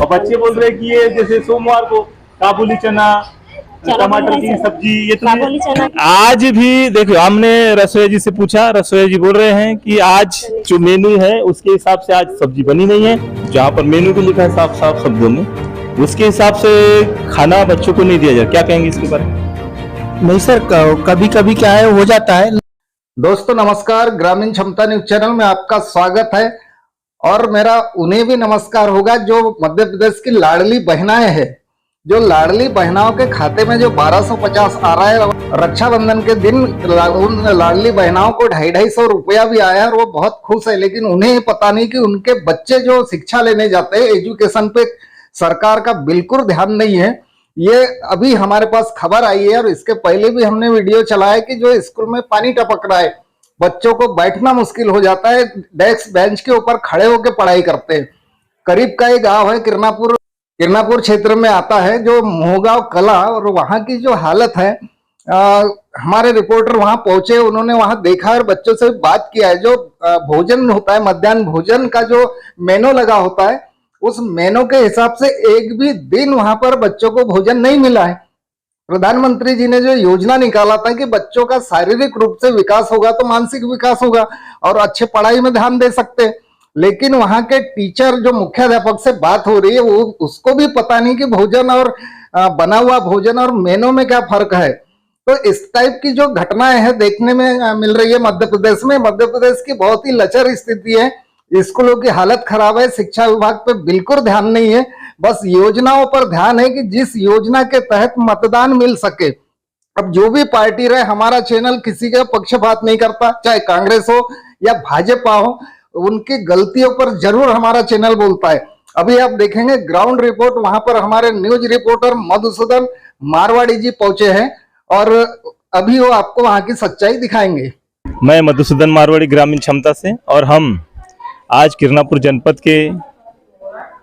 और बच्चे बोल रहे हैं कि ये जैसे सोमवार को काबुली चना, टमाटर की सब्जी, ये तो आज भी देखो हमने रसोई जी से पूछा, रसोई जी बोल रहे हैं कि आज जो मेनू है उसके हिसाब से आज सब्जी बनी नहीं है। जहाँ पर मेनू भी लिखा है साफ साफ शब्दों में, उसके हिसाब से खाना बच्चों को नहीं दिया जाए। क्या कहेंगे इसके बारे में? नहीं सर, कभी कभी क्या है हो जाता है। दोस्तों नमस्कार, ग्रामीण क्षमता न्यूज चैनल में आपका स्वागत है। और मेरा उन्हें भी नमस्कार होगा जो मध्य प्रदेश की लाडली बहनाएं हैं, जो लाडली बहनाओं के खाते में जो 1250 आ रहा है। रक्षाबंधन के दिन उन लाडली बहनाओं को 250 रुपया भी आया है और वो बहुत खुश है। लेकिन उन्हें पता नहीं कि उनके बच्चे जो शिक्षा लेने जाते हैं, एजुकेशन पे सरकार का बिल्कुल ध्यान नहीं है। ये अभी हमारे पास खबर आई है और इसके पहले भी हमने वीडियो चलाया कि जो स्कूल में पानी टपक रहा है, बच्चों को बैठना मुश्किल हो जाता है, डेस्क बेंच के ऊपर खड़े होकर पढ़ाई करते हैं। करीब का एक गांव है, किरनापुर क्षेत्र में आता है, जो मोहगांव कला, और वहां की जो हालत है, हमारे रिपोर्टर वहां पहुंचे, उन्होंने वहां देखा और बच्चों से बात किया है। जो भोजन होता है, मध्याह्न भोजन का जो मेनू लगा होता है, उस मेनू के हिसाब से एक भी दिन वहां पर बच्चों को भोजन नहीं मिला है। प्रधानमंत्री जी ने जो योजना निकाला था कि बच्चों का शारीरिक रूप से विकास होगा तो मानसिक विकास होगा और अच्छे पढ़ाई में ध्यान दे सकते हैं। लेकिन वहां के टीचर, जो मुख्याध्यापक से बात हो रही है, वो उसको भी पता नहीं कि भोजन और बना हुआ भोजन और मेनू में क्या फर्क है। तो इस टाइप की जो घटनाएं हैं देखने में मिल रही है मध्य प्रदेश में। मध्य प्रदेश की बहुत ही लचर स्थिति है, स्कूलों की हालत खराब है, शिक्षा विभाग पे बिल्कुल ध्यान नहीं है। बस योजनाओं पर ध्यान है कि जिस योजना के तहत मतदान मिल सके। अब जो भी पार्टी रहे, हमारा चैनल किसी का पक्षपात नहीं करता, चाहे कांग्रेस हो या भाजपा हो, उनकी गलतियों पर जरूर हमारा चैनल बोलता है। अभी आप देखेंगे ग्राउंड रिपोर्ट, वहां पर हमारे न्यूज रिपोर्टर मधुसूदन मारवाड़ी जी पहुंचे हैं और अभी वो आपको वहां की सच्चाई दिखाएंगे। मैं मधुसूदन मारवाड़ी, ग्रामीण क्षमता से, और हम आज किरनापुर जनपद के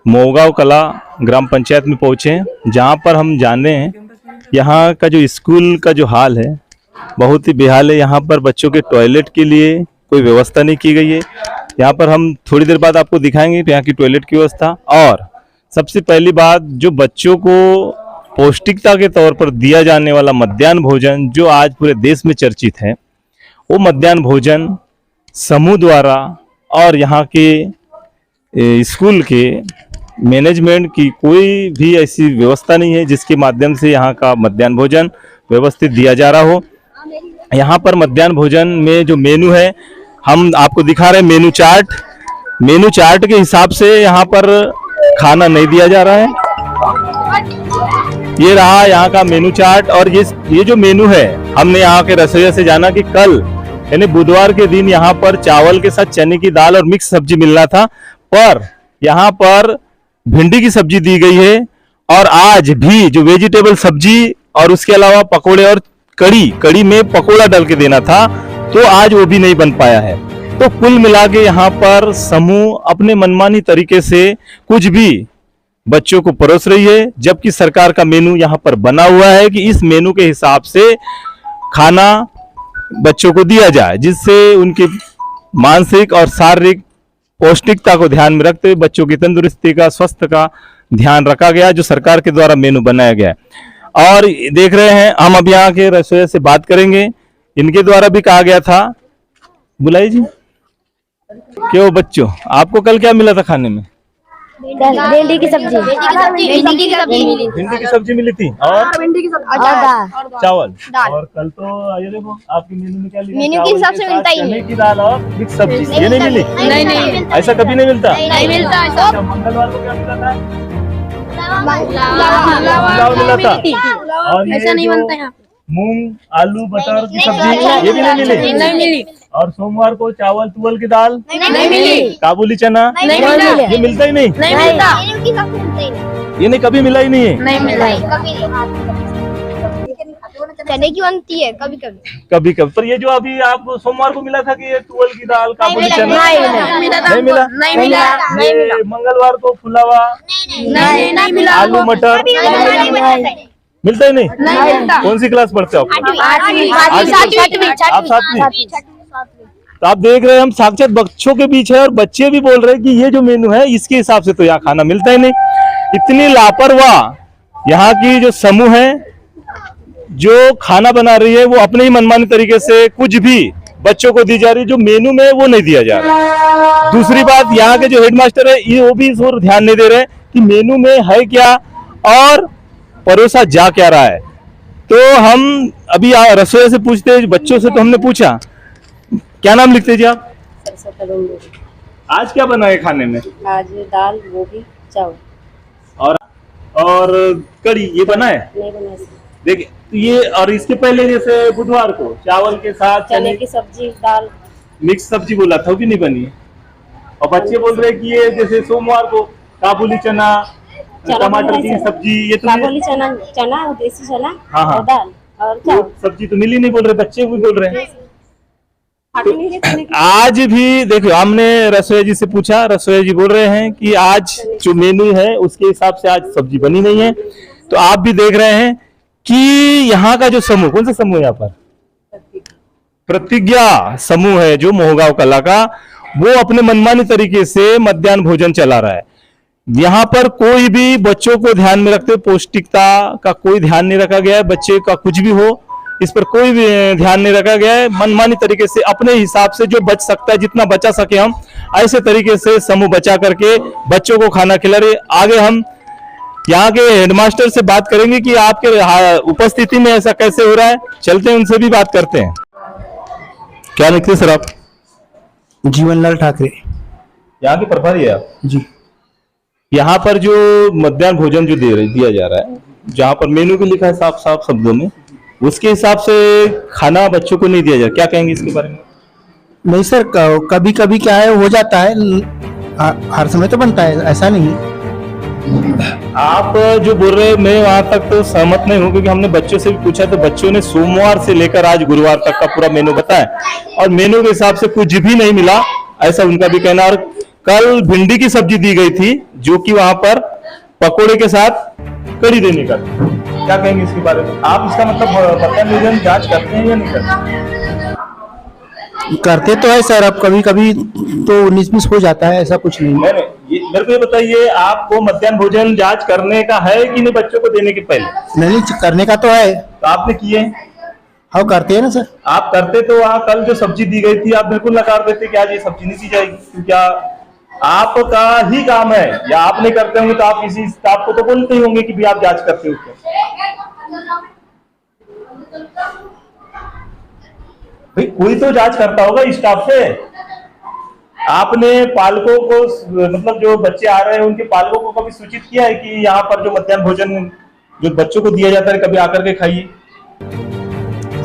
मोहगांव कला ग्राम पंचायत में पहुंचे हैं, जहां पर हम जाने हैं यहाँ का जो स्कूल का जो हाल है बहुत ही बेहाल है। यहाँ पर बच्चों के टॉयलेट के लिए कोई व्यवस्था नहीं की गई है। यहाँ पर हम थोड़ी देर बाद आपको दिखाएंगे यहाँ की टॉयलेट की व्यवस्था। और सबसे पहली बात, जो बच्चों को पौष्टिकता के तौर पर दिया जाने वाला मध्याह्न भोजन जो आज पूरे देश में चर्चित है, वो मध्याह्न भोजन समूह द्वारा और यहाँ के स्कूल के मैनेजमेंट की कोई भी ऐसी व्यवस्था नहीं है जिसके माध्यम से यहाँ का मध्याह्न भोजन व्यवस्थित दिया जा रहा हो। यहाँ पर मध्याह्न भोजन में जो मेनू है, हम आपको दिखा रहे हैं मेनू चार्ट के हिसाब से यहाँ पर खाना नहीं दिया जा रहा है। ये रहा यहाँ का मेनू चार्ट। और ये जो मेनू है, हमने यहाँ के रसोइया से जाना कि कल यानी बुधवार के दिन यहाँ पर चावल के साथ चने की दाल और मिक्स सब्जी मिलना था, पर यहाँ पर भिंडी की सब्जी दी गई है। और आज भी जो वेजिटेबल सब्जी और उसके अलावा पकोड़े और कड़ी में पकोड़ा डाल के देना था, तो आज वो भी नहीं बन पाया है। तो कुल मिला के यहाँ पर समूह अपने मनमानी तरीके से कुछ भी बच्चों को परोस रही है, जबकि सरकार का मेनू यहाँ पर बना हुआ है कि इस मेनू के हिसाब से खाना बच्चों को दिया जाए, जिससे उनकी मानसिक और शारीरिक पौष्टिकता को ध्यान में रखते हुए बच्चों की तंदुरुस्ती का, स्वास्थ्य का ध्यान रखा गया, जो सरकार के द्वारा मेनू बनाया गया है। और देख रहे हैं हम अब यहाँ के रसोइया से बात करेंगे। इनके द्वारा भी कहा गया था, बुलाइए जी, क्यों बच्चों आपको कल क्या मिला था खाने में? भिंडी की सब्जी मिली थी और चावल। और कल तो ये देखो आपके मेनू में क्या लिखा है? मेनू के हिसाब से मिलता ही नहीं। चने की दाल और मिक्स सब्जी, ये नहीं मिली? नहीं, ऐसा कभी नहीं मिलता। नहीं मंगलवार को क्या मिला था? पुलाव मिला था। और ऐसा नहीं बनता यहाँ, मूंग आलू मटर की सब्जी, ये भी नहीं मिली। और सोमवार को चावल तुवल की दाल नहीं मिली। काबुली चना ये मिलता ही नहीं। ये नहीं, कभी मिला ही नहीं है। नहीं मिला चने की बनती है कभी। पर ये जो अभी आप सोमवार को मिला था कि ये तुवल की दाल काबुली चना नहीं मिला। मंगलवार को फुलावा नहीं मिला, आलू मटर मिलता ही नहीं। कौन सी क्लास पढ़ते हो आप? सातवीं। तो आप देख रहे हैं हम साक्षात बच्चों के बीच है और बच्चे भी बोल रहे हैं कि ये जो मेनू है इसके हिसाब से तो यहाँ खाना मिलता ही नहीं। इतनी लापरवाह यहाँ की जो समूह है, जो खाना बना रही है वो अपने ही मनमानी तरीके से कुछ भी बच्चों को दी जा रही है, जो मेनू में वो नहीं दिया जा रहा। दूसरी बात, यहाँ के जो हेडमास्टर है ये वो भी इस ओर ध्यान नहीं दे रहे कि मेनू में है क्या और परोसा जा क्या रहा है। तो हम अभी रसोई से पूछते हैं, बच्चों से तो हमने पूछा, क्या नाम लिखते जी आप? आज क्या बना है खाने में? आज दाल, गोभी, चावल और कड़ी ये बना है। नहीं बना सर। देखिए तो ये, और इसके पहले जैसे बुधवार को चावल के साथ चने की सब्जी, दाल, मिक्स सब्जी बोला था, वो भी नहीं बनी है। और बच्चे बोल रहे हैं कि ये जैसे सोमवार को काबुली चना, टमाटर की सब्जी, ये तो काबुली चना देसी चना हाँ, हाँ। और दाल और वो चावल। सब्जी तो मिली नहीं बोल रहे, बच्चे भी बोल रहे हैं। तो आज भी देखो, हमने रसोई जी से पूछा, रसोई जी बोल रहे हैं कि आज जो मेन्यू है उसके हिसाब से आज सब्जी बनी नहीं है। तो आप भी देख रहे हैं कि यहाँ का जो समूह, कौन सा समूह है यहाँ पर? प्रतिज्ञा समूह है जो मोहगांव कला का, वो अपने मनमानी तरीके से मध्याह्न भोजन चला रहा है। यहाँ पर कोई भी बच्चों को ध्यान में रखते, पौष्टिकता का कोई ध्यान नहीं रखा गया है, बच्चे का कुछ भी हो इस पर कोई भी ध्यान नहीं रखा गया है। मनमानी तरीके से अपने हिसाब से जो बच सकता है, जितना बचा सके हम ऐसे तरीके से समूह बचा करके बच्चों को खाना खिला रहे। आगे हम यहाँ के हेडमास्टर से बात करेंगे कि आपके उपस्थिति में ऐसा कैसे हो रहा है। चलते हैं, उनसे भी बात करते हैं। क्या लिखते सर आप? जीवनलाल ठाकरे। यहाँ के प्रभारी है आप जी। यहाँ पर जो मध्याह्न भोजन जो दिया जा रहा है, जहाँ पर मेनू भी लिखा है साफ साफ शब्दों में, उसके हिसाब से खाना बच्चों को नहीं दिया जा रहा, क्या कहेंगे इसके बारे में? नहीं सर, कभी कभी क्या है हो जाता है, हर समय तो बनता है, ऐसा नहीं। आप जो बोल रहे हैं मैं वहां तक तो सहमत नहीं हूँ, क्योंकि हमने बच्चों से भी पूछा तो बच्चों ने सोमवार से लेकर आज गुरुवार तक का पूरा मेनू बताया और मेनू के हिसाब से कुछ भी नहीं मिला, ऐसा उनका भी कहना। और कल भिंडी की सब्जी दी गई थी जो कि वहां पर पकोड़े के साथ कड़ी देने का। क्या कहेंगे इसके बारे में? आप इसका मतलब मध्याह्न भोजन जांच करते हैं या नहीं करते? करते तो है सर, अब कभी कभी तो 19-20 हो जाता है, ऐसा कुछ नहीं। मेरे को ये बताइए, आपको मध्याह्न भोजन जांच करने का है कि नहीं बच्चों को देने के पहले? नहीं, करने का तो है। तो आपने किए? हाँ करते हैं ना सर। आप करते तो वहाँ कल जो सब्जी दी गई थी आप बिल्कुल नकार देते कि आज ये सब्जी नहीं दी जाएगी। क्या आपका ही काम है या आप नहीं करते होंगे तो आप किसी स्टाफ को तो बोलते ही होंगे कि भी आप जांच करते हो क्या? भाई कोई तो जांच करता होगा स्टाफ से। आपने पालकों को, मतलब जो बच्चे आ रहे हैं उनके पालकों को कभी सूचित किया है कि यहाँ पर जो मध्याह्न भोजन जो बच्चों को दिया जाता है कभी आकर के खाइए?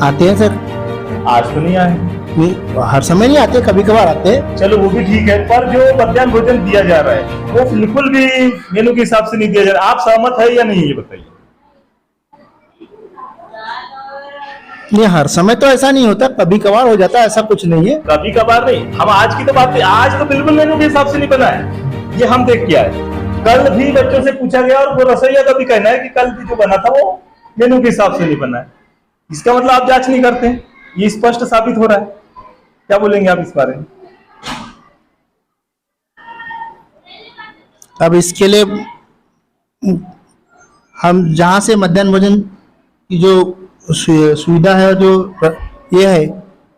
आते हैं सर। आज तो नहीं आए। नहीं, हर समय नहीं आते, कभी कभार आते हैं। चलो वो भी ठीक है, पर जो मध्याह्न भोजन दिया जा रहा है वो बिल्कुल भी मेनू के हिसाब से नहीं दिया जा रहा। आप सहमत है या नहीं, ये बताइए। नहीं, हर समय तो ऐसा नहीं होता, कभी कभार हो जाता है, ऐसा कुछ नहीं है। कभी कभार नहीं, हम आज की तो बात है, आज तो बिल्कुल मेनू के हिसाब से नहीं बना है, ये हम देख के आए। कल भी बच्चों से पूछा गया और वो रसोइया का भी कहना है कि कल भी जो बना था वो मेनू के हिसाब से नहीं बना है। इसका मतलब आप जांच नहीं करते, ये स्पष्ट साबित हो रहा है। क्या बोलेंगे आप इस बारे में? अब इसके लिए हम जहाँ से मध्याह्न भोजन की जो सुविधा है, जो ये है,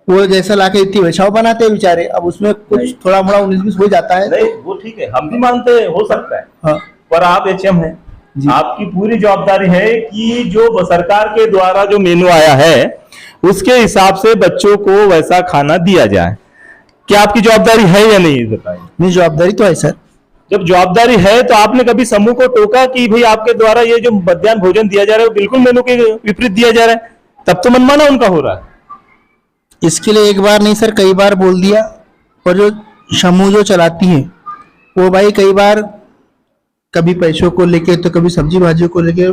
वो जैसा लाके इतनी वैसा बनाते हैं बेचारे। अब उसमें कुछ थोड़ा मोड़ा 19-20 हो जाता है। नहीं वो ठीक है, हम भी मानते हैं हो सकता है। हाँ। पर आप एचएम हैं, आपकी पूरी जवाबदारी है कि जो सरकार के द्वारा जो मेनू आया है उसके हिसाब से बच्चों को वैसा खाना दिया जाए। क्या आपकी जवाबदारी है या नहीं, बताइए। नहीं, जवाबदारी तो है सर। जब जवाबदारी है तो आपने कभी समूह को टोका कि भाई आपके द्वारा ये जो मध्याह्न भोजन दिया जा रहा है वो बिल्कुल मेनू के विपरीत दिया जा रहा है? तब तो मनमाना उनका हो रहा है। इसके लिए एक बार नहीं सर, कई बार बोल दिया। और जो समूह जो चलाती है वो भाई कई बार कभी पैसों को लेके तो कभी सब्जी भाजियों को लेके,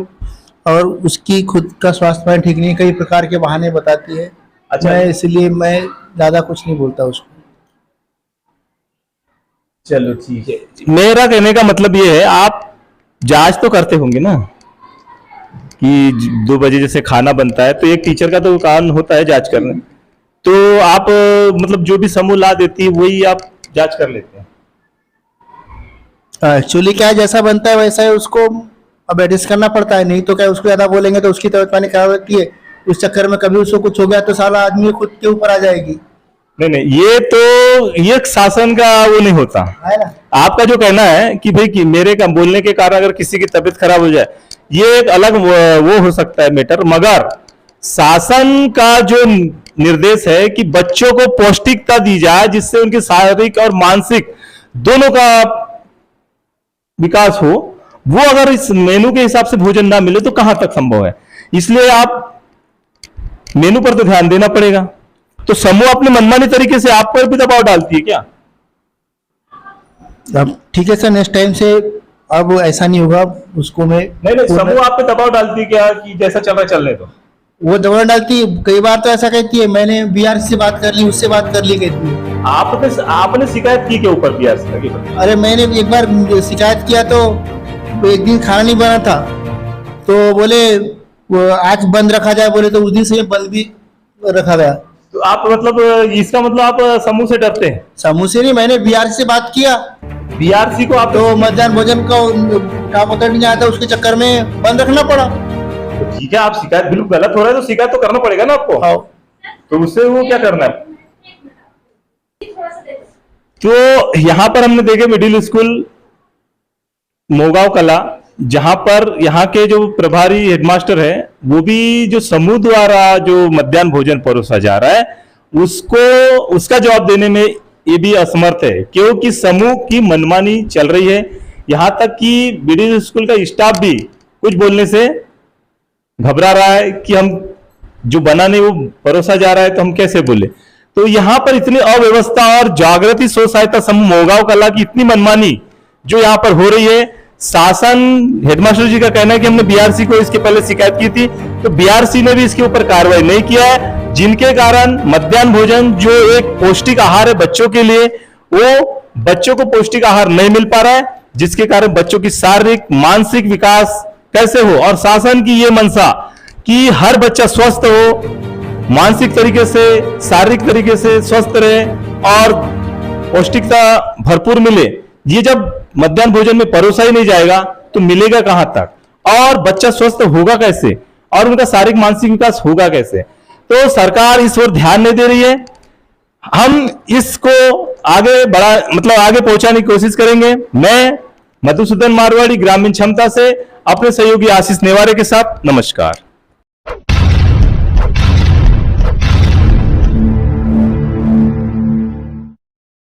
और उसकी खुद का स्वास्थ्य ठीक नहीं, कई प्रकार के बहाने बताती है। अच्छा, इसलिए मैं ज्यादा कुछ नहीं बोलता उसको। चलो ठीक है, मेरा कहने का मतलब ये है, आप जांच तो करते होंगे ना कि 2 बजे जैसे खाना बनता है तो एक टीचर का तो काम होता है जांच करना। तो आप मतलब जो भी समूह ला देती है वही आप जांच कर लेते हैं? एक्चुअली क्या है, जैसा बनता है वैसा है, उसको अब एडजस्ट करना पड़ता है, नहीं तो क्या उसको ज्यादा बोलेंगे तो उसकी तबीयत पानी खराब रहती है। उस चक्कर में कभी उसको कुछ हो गया तो साला आदमी खुद के ऊपर आ जाएगी, नहीं नहीं, ये शासन का वो नहीं होता है ना। आपका जो कहना है कि भाई कि मेरे का बोलने के कारण अगर किसी की तबीयत खराब हो जाए, ये एक अलग वो हो सकता है मैटर, मगर शासन का जो निर्देश है कि बच्चों को पौष्टिकता दी जाए जिससे उनके शारीरिक और मानसिक दोनों का विकास हो, वो अगर इस मेनू के हिसाब से भोजन ना मिले तो कहां तक संभव है। इसलिए आप मेनू पर तो ध्यान देना पड़ेगा। तो समूह अपने मनमानी तरीके से आप पर भी दबाव डालती है क्या? अब ठीक है सर, नेक्स्ट टाइम से अब ऐसा नहीं होगा। उसको मैं नहीं, समूह आप पे दबाव डालती है क्या कि जैसा चल रहा है चलने दो? वो दबाव डालती है, कई बार तो ऐसा कहती है मैंने बीआर से बात कर ली, उससे बात कर ली कहती है। आपने शिकायत की के ऊपर बीआर से? अरे मैंने एक बार शिकायत किया तो एक दिन खाना नहीं बना था तो बोले वो आज बंद रखा जाए, बोले तो उस दिन से बंद भी रखा गया। तो आप मतलब इसका मतलब आप समूह से डरते हैं? समूह से नहीं, मैंने बीआर से बात किया, बीआरसी को आप तो मध्याह्न भोजन का काम होता नहीं आता, उसके चक्कर में बंद रखना पड़ा। तो ठीक है, आप शिकायत बिल्कुल गलत हो रहा है तो शिकायत तो करना पड़ेगा ना आपको। हाँ। तो उससे वो क्या करना है? तो यहां पर हमने देखे मिडिल स्कूल मोगांव कला, जहां पर यहाँ के जो प्रभारी हेडमास्टर है वो भी जो समूह द्वारा जो मध्याह्न भोजन परोसा जा रहा है उसका जवाब देने में ये भी असमर्थ है, क्योंकि समूह की मनमानी चल रही है। यहां तक कि मिडिल स्कूल का स्टाफ भी कुछ बोलने से घबरा रहा है कि हम जो बना नहीं वो परोसा जा रहा है तो हम कैसे बोले। तो यहां पर इतनी अव्यवस्था और जागृति स्व सहायता समूह मोगांव कला की इतनी मनमानी जो यहां पर हो रही है, शासन हेडमास्टर जी का कहना है कि हमने बीआरसी को इसके पहले शिकायत की थी, तो बीआरसी ने भी इसके ऊपर कार्रवाई नहीं किया है, जिनके कारण मध्याह्न भोजन जो एक पौष्टिक आहार है बच्चों के लिए, वो बच्चों को पौष्टिक आहार नहीं मिल पा रहा है, जिसके कारण बच्चों की शारीरिक मानसिक विकास कैसे हो। और शासन की ये मंशा कि हर बच्चा स्वस्थ हो, मानसिक तरीके से शारीरिक तरीके से स्वस्थ रहे और पौष्टिकता भरपूर मिले, ये जब मध्याह्न भोजन में परोसा ही नहीं जाएगा तो मिलेगा कहां तक, और बच्चा स्वस्थ होगा कैसे और उनका शारीरिक मानसिक विकास होगा कैसे। तो सरकार इस ओर ध्यान नहीं दे रही है। हम इसको आगे आगे पहुंचाने की कोशिश करेंगे। मैं मधुसूदन मारवाड़ी ग्रामीण क्षमता से अपने सहयोगी आशीष नेवारे के साथ, नमस्कार।